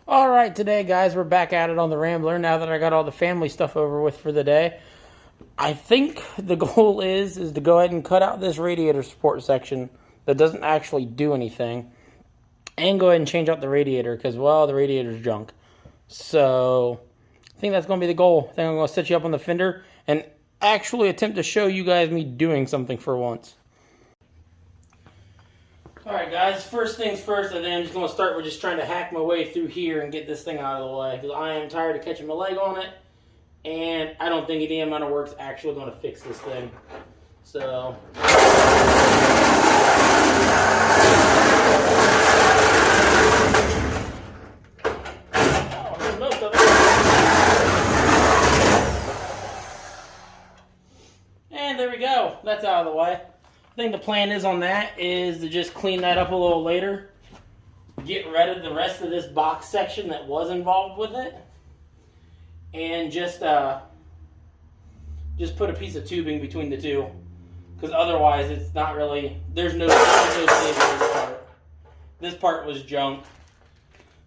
Alright, today guys, we're back at it on the Rambler now that I got all the family stuff over with for the day. I think the goal is to go ahead and cut out this radiator support section that doesn't actually do anything. And go ahead and change out the radiator because, well, the radiator's junk. So, I think that's going to be the goal. I think I'm going to set you up on the fender and actually attempt to show you guys me doing something for once. Alright guys, first things first, I think I'm just going to start with just trying to hack my way through here and get this thing out of the way. Because I am tired of catching my leg on it. And I don't think any amount of work's actually going to fix this thing. So... and there we go. That's out of the way. I think the plan is on that is to just clean that up a little later. Get rid of the rest of this box section that was involved with it. And just put a piece of tubing between the two. Because otherwise it's not really, there's no saving this part. This part was junk.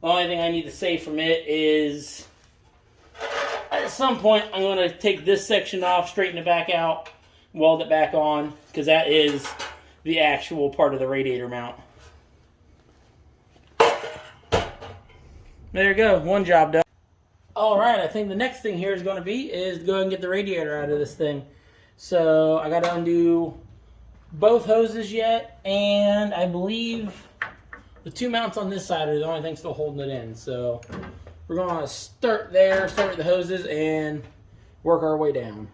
The only thing I need to save from it is at some point I'm going to take this section off, straighten it back out, weld it back on, because that is the actual part of the radiator mount. There you go, one job done. Alright, I think the next thing here is going to go ahead and get the radiator out of this thing. So I got to undo both hoses yet, and I believe the two mounts on this side are the only thing still holding it in. So we're going to start there, start with the hoses, and work our way down.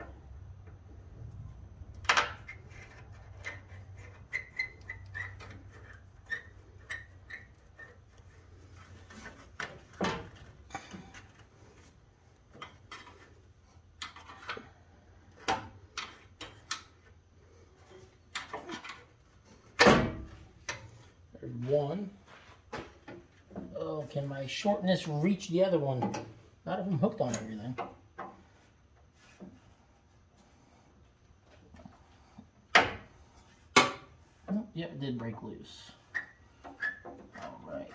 There's one. Oh, can my shortness reach the other one? Not if I'm hooked on everything. Oh, yep, it did break loose. All right.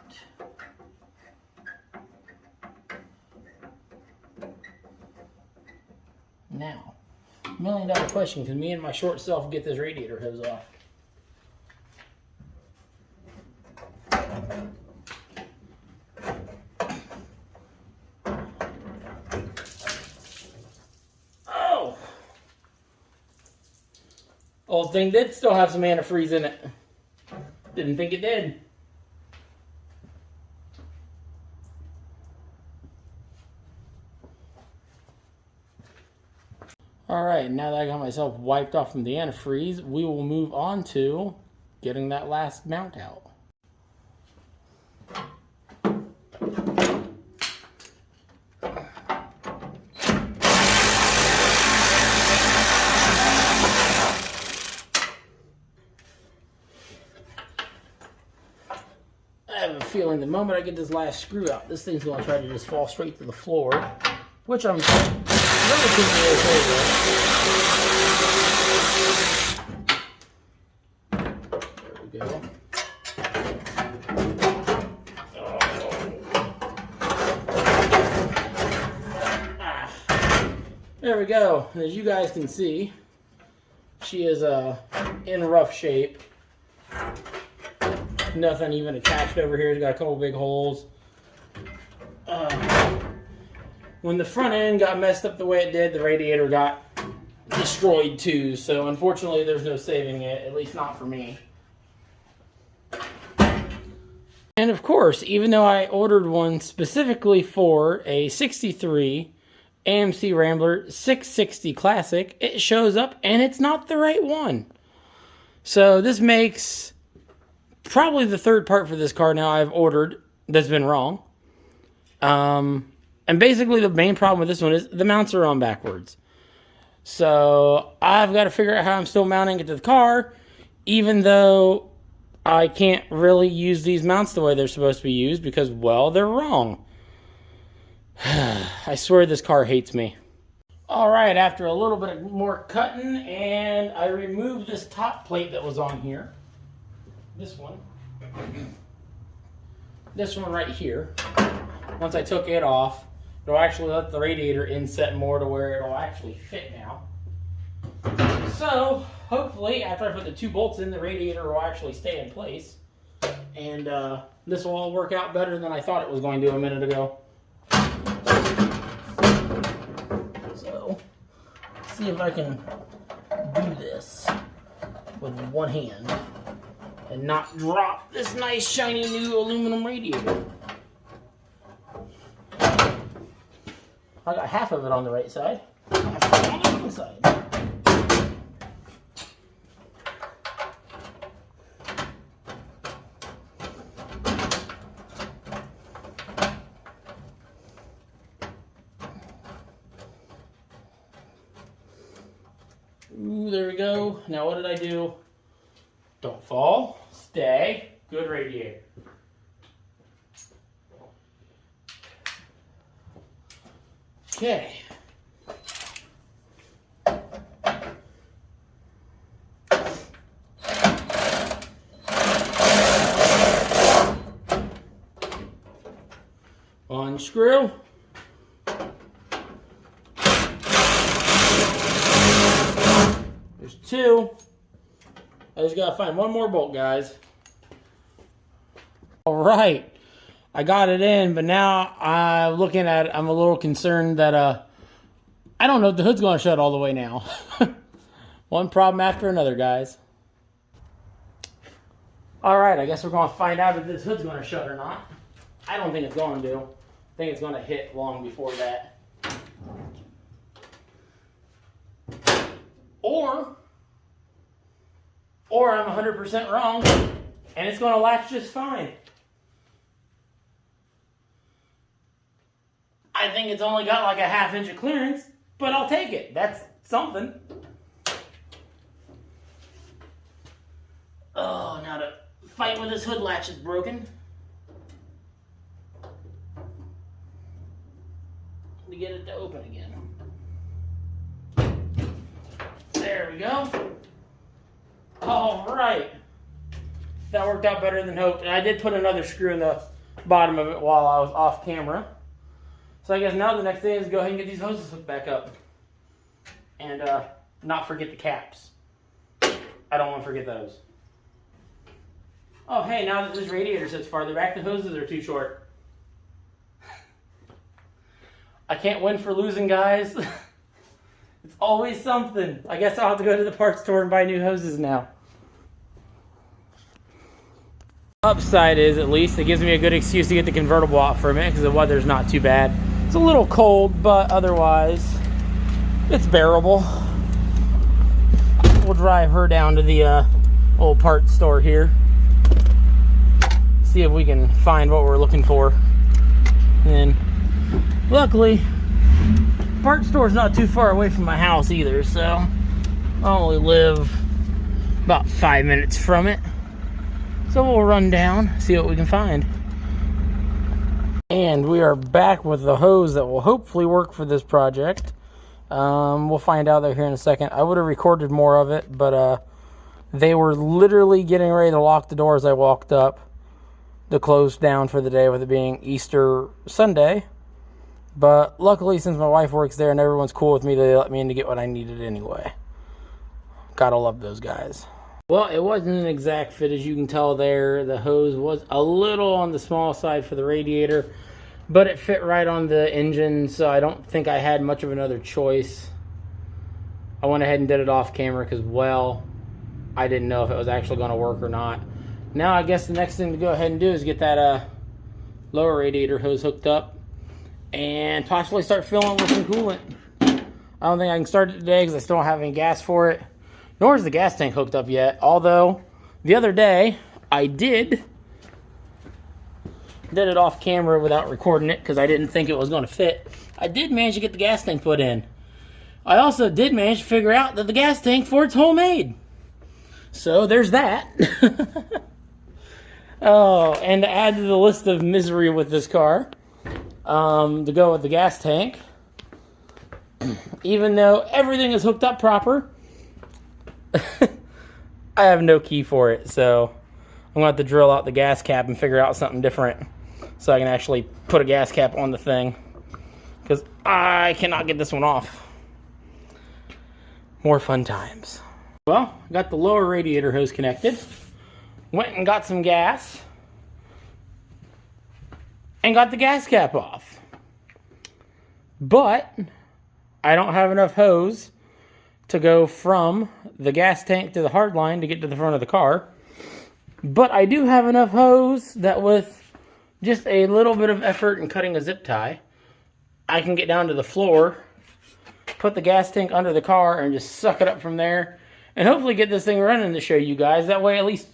Now, $1 million question, can me and my short self get this radiator hose off? Old thing did still have some antifreeze in it. Didn't think it did. Alright, now that I got myself wiped off from the antifreeze, we will move on to getting that last mount out. I have a feeling the moment I get this last screw out, this thing's going to try to just fall straight to the floor, which I'm relatively okay with. There we go. There we go. As you guys can see, she is in rough shape. Nothing even attached over here. It's got a couple big holes. When the front end got messed up the way it did, the radiator got destroyed too. So unfortunately, there's no saving it, at least not for me. And of course, even though I ordered one specifically for a 63 AMC Rambler 660 Classic, it shows up and it's not the right one. So this makes probably the third part for this car now I've ordered that's been wrong. And basically the main problem with this one is the mounts are on backwards. So I've got to figure out how I'm still mounting it to the car, even though I can't really use these mounts the way they're supposed to be used because, well, they're wrong. I swear this car hates me. Alright, after a little bit more cutting, and I removed this top plate that was on here. This one. this one right here, once I took it off, it'll actually let the radiator inset more to where it'll actually fit now. So, hopefully, after I put the 2 bolts in, the radiator will actually stay in place. And this will all work out better than I thought it was going to a minute ago. So, let's see if I can do this with one hand and not drop this nice shiny new aluminum radiator. I got half of it on the right side, half of it on the wrong side. Ooh, there we go. Now what did I do? Don't fall. Stay. Good radiator. Okay. Unscrew. There's 2. I just gotta find one more bolt, guys. All right, I got it in, but now looking at it, I'm a little concerned that I don't know if the hood's gonna shut all the way now. One problem after another, guys. All right, I guess we're gonna find out if this hood's gonna shut or not. I don't think it's going to. I think it's gonna hit long before that. Or I'm 100% wrong, and it's going to latch just fine. I think it's only got like a 1/2 inch of clearance, but I'll take it. That's something. Oh, now to fight with this hood latch is broken. To get it to open again. There we go. All right. That worked out better than hoped. And I did put another screw in the bottom of it while I was off camera. So I guess now the next thing is go ahead and get these hoses hooked back up. And not forget the caps. I don't want to forget those. Oh, hey, now that this radiator sits farther back, the hoses are too short. I can't win for losing, guys. It's always something. I guess I'll have to go to the parts store and buy new hoses now. Upside is, at least, it gives me a good excuse to get the convertible out for a minute because the weather's not too bad. It's a little cold, but otherwise, it's bearable. We'll drive her down to the old parts store here. See if we can find what we're looking for. And luckily, parts store's not too far away from my house either, so I only live about 5 minutes from it. So we'll run down, see what we can find. And we are back with the hose that will hopefully work for this project. We'll find out there here in a second. I would have recorded more of it, but they were literally getting ready to lock the door as I walked up to close down for the day, with it being Easter Sunday. But luckily, since my wife works there and everyone's cool with me, they let me in to get what I needed anyway. Gotta love those guys. Well, it wasn't an exact fit, as you can tell there. The hose was a little on the small side for the radiator, but it fit right on the engine, so I don't think I had much of another choice. I went ahead and did it off camera because, well, I didn't know if it was actually going to work or not. Now I guess the next thing to go ahead and do is get that lower radiator hose hooked up and possibly start filling with some coolant. I don't think I can start it today because I still don't have any gas for it. Nor is the gas tank hooked up yet. Although, the other day, I did it off camera without recording it because I didn't think it was going to fit. I did manage to get the gas tank put in. I also did manage to figure out that the gas tank for it's homemade. So, there's that. Oh, and to add to the list of misery with this car, to go with the gas tank, even though everything is hooked up proper, I have no key for it, so I'm going to have to drill out the gas cap and figure out something different. so I can actually put a gas cap on the thing, because I cannot get this one off. More fun times. Well, got the lower radiator hose connected, went and got some gas, and got the gas cap off. But I don't have enough hose to go from the gas tank to the hard line to get to the front of the car. But I do have enough hose that with just a little bit of effort in cutting a zip tie, I can get down to the floor, put the gas tank under the car, and just suck it up from there, and hopefully get this thing running to show you guys. That way, at least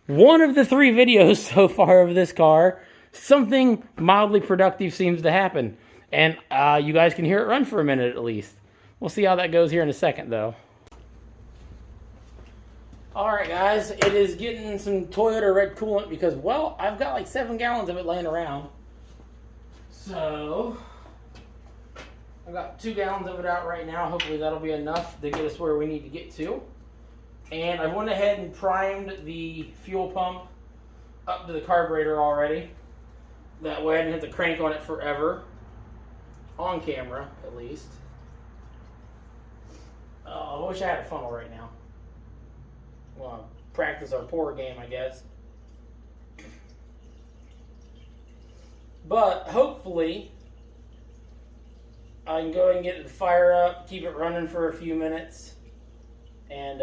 one of the 3 videos so far of this car, something mildly productive seems to happen. And you guys can hear it run for a minute at least. We'll see how that goes here in a second, though. Alright, guys. It is getting some Toyota red coolant because, well, I've got like 7 gallons of it laying around. So I've got 2 gallons of it out right now. Hopefully that'll be enough to get us where we need to get to. And I went ahead and primed the fuel pump up to the carburetor already. That way I didn't have to crank on it forever. On camera, at least. I wish I had a funnel right now. Well, practice our pour game, I guess. But hopefully I can go ahead and get the fire up, keep it running for a few minutes, and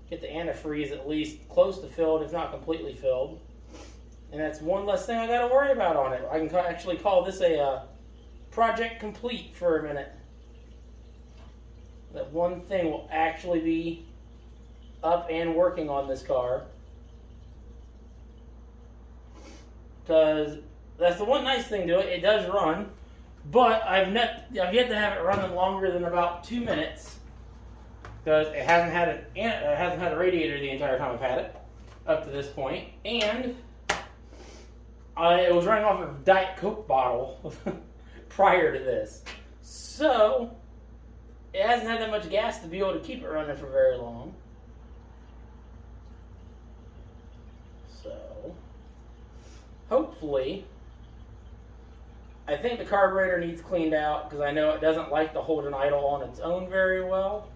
get the antifreeze at least close to filled, if not completely filled. And that's one less thing I got to worry about on it. I can actually call this a project complete for a minute. That one thing will actually be up and working on this car. Because that's the one nice thing to it. It does run, but I've yet to have it running longer than about 2 minutes. Because it hasn't had a radiator the entire time I've had it up to this point, and it was running off of a Diet Coke bottle prior to this. So it hasn't had that much gas to be able to keep it running for very long. So hopefully, I think the carburetor needs cleaned out because I know it doesn't like to hold an idle on its own very well.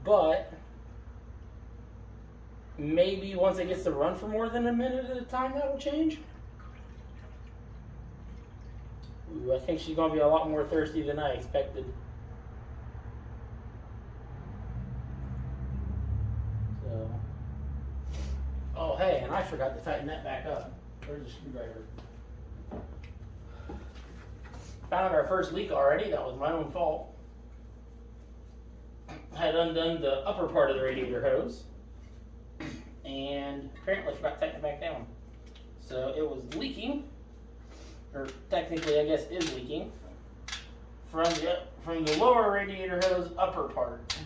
But maybe once it gets to run for more than a minute at a time, that'll change. Ooh, I think she's going to be a lot more thirsty than I expected. So, oh hey, and I forgot to tighten that back up. Where's the screwdriver? Found our first leak already. That was my own fault. I had undone the upper part of the radiator hose, and apparently forgot to tighten it back down. So it was leaking, or technically I guess is leaking, from the lower radiator hose upper part.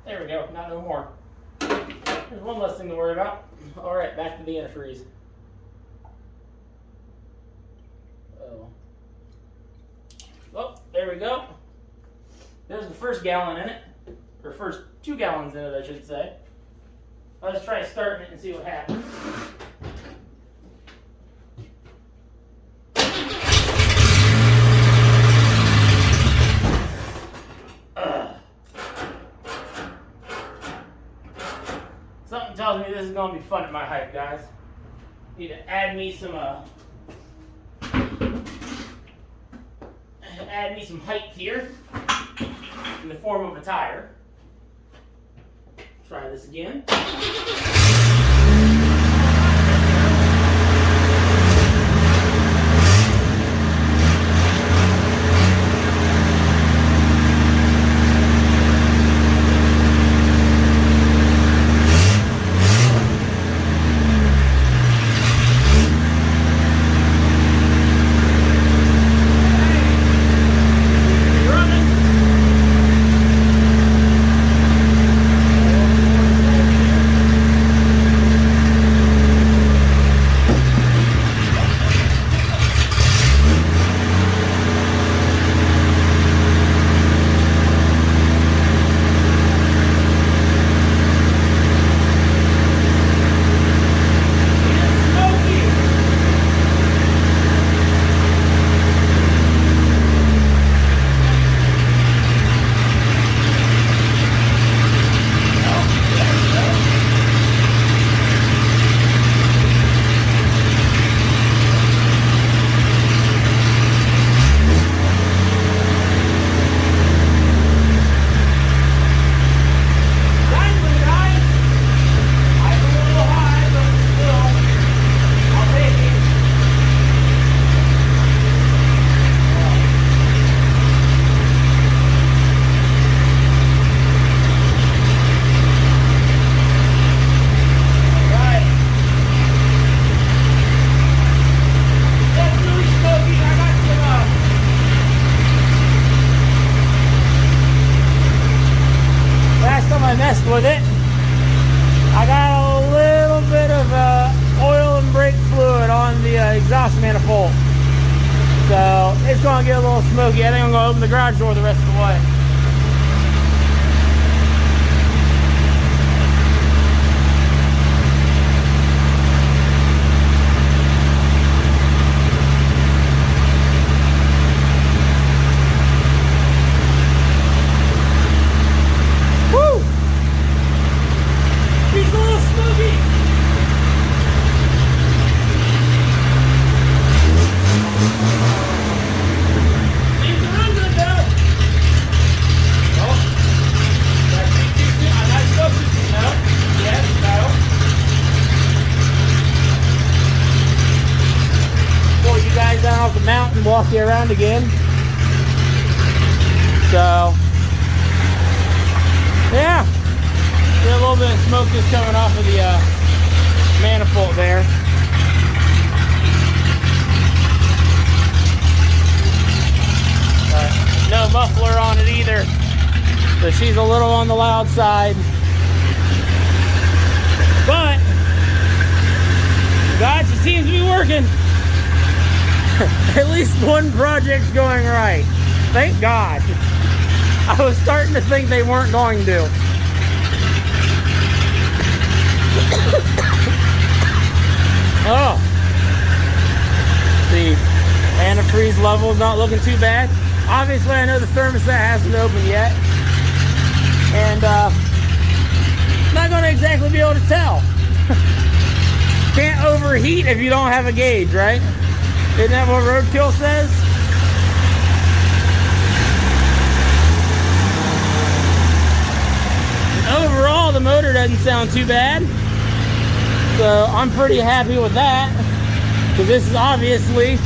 There we go, not no more. There's one less thing to worry about. Alright, back to the antifreeze. Oh, there we go. There's the first gallon in it, or first 2 gallons in it, I should say. Let's try starting it and see what happens. Something tells me this is going to be fun at my height, guys. Need to add me some height here in the form of a tire. Try this again. messed with it. I got a little bit of oil and brake fluid on the exhaust manifold. So it's going to get a little smoky. I think I'm going to open the garage door the rest of the way. Down off the mountain, walk you around again. So yeah, get a little bit of smoke just coming off of the manifold there. No muffler on it either, so she's a little on the loud side, but God, she seems to be working. At least one project's going right. Thank God. I was starting to think they weren't going to. Oh. The antifreeze level is not looking too bad. Obviously, I know the thermostat hasn't opened yet. And not going to exactly be able to tell. Can't overheat if you don't have a gauge, right? Isn't that what roadkill says? And overall, the motor doesn't sound too bad. So I'm pretty happy with that. Because this is obviously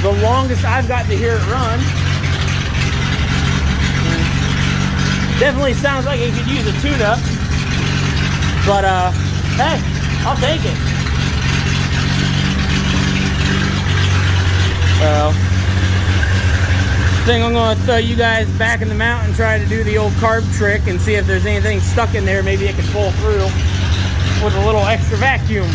the longest I've got to hear it run. Definitely sounds like it could use a tune-up. But, hey, I'll take it. Well, I think I'm going to throw you guys back in the mountain and try to do the old carb trick and see if there's anything stuck in there. Maybe it can pull through with a little extra vacuum.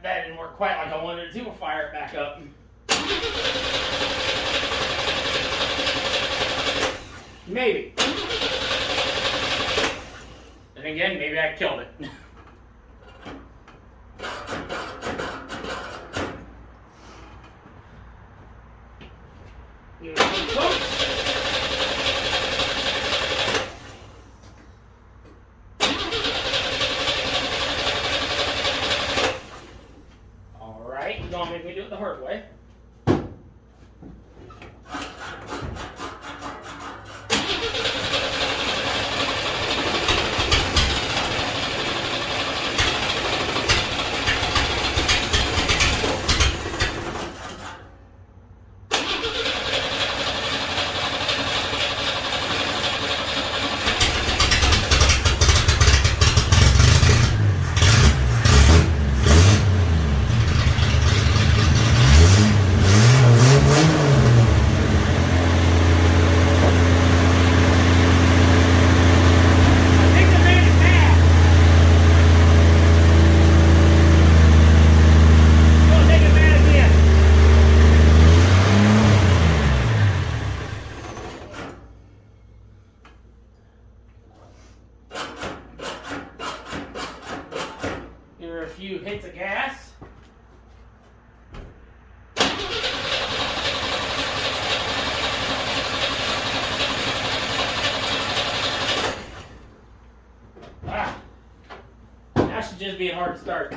That didn't work quite like I wanted it to. We'll fire it back up. Maybe. And again, maybe I killed it. Give it a little close. Don't make me do it the hard way. Give her a few hits of gas. Now she's just being hard to start.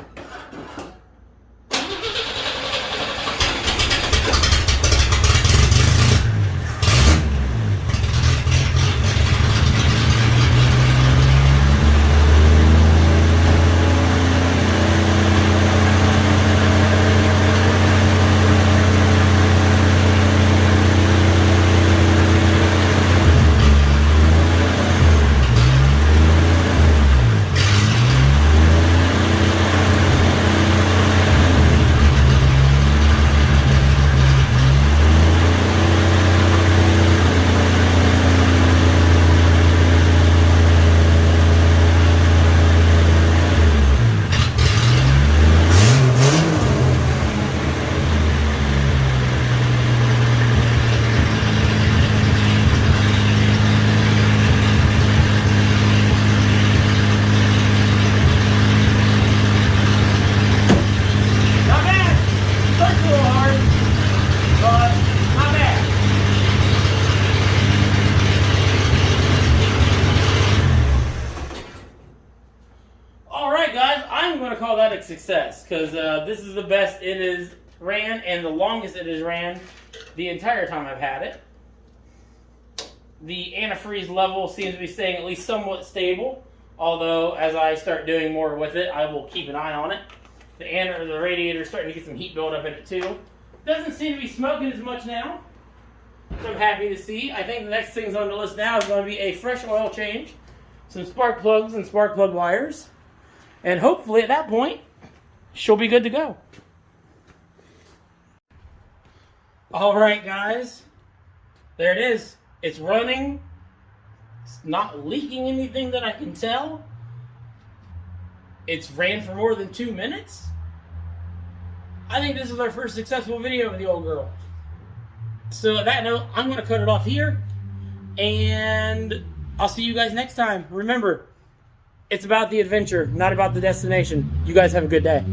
because this is the best it has ran and the longest it has ran the entire time I've had it. The antifreeze level seems to be staying at least somewhat stable, although as I start doing more with it, I will keep an eye on it. The radiator is starting to get some heat buildup in it too. Doesn't seem to be smoking as much now, so I'm happy to see. I think the next things on the list now is going to be a fresh oil change, some spark plugs and spark plug wires, and hopefully at that point, she'll be good to go. All right, guys, there it is. It's running. It's not leaking anything that I can tell. It's ran for more than 2 minutes. I think this is our first successful video with the old girl. So at that note, I'm going to cut it off here. And I'll see you guys next time. Remember, it's about the adventure, not about the destination. You guys have a good day.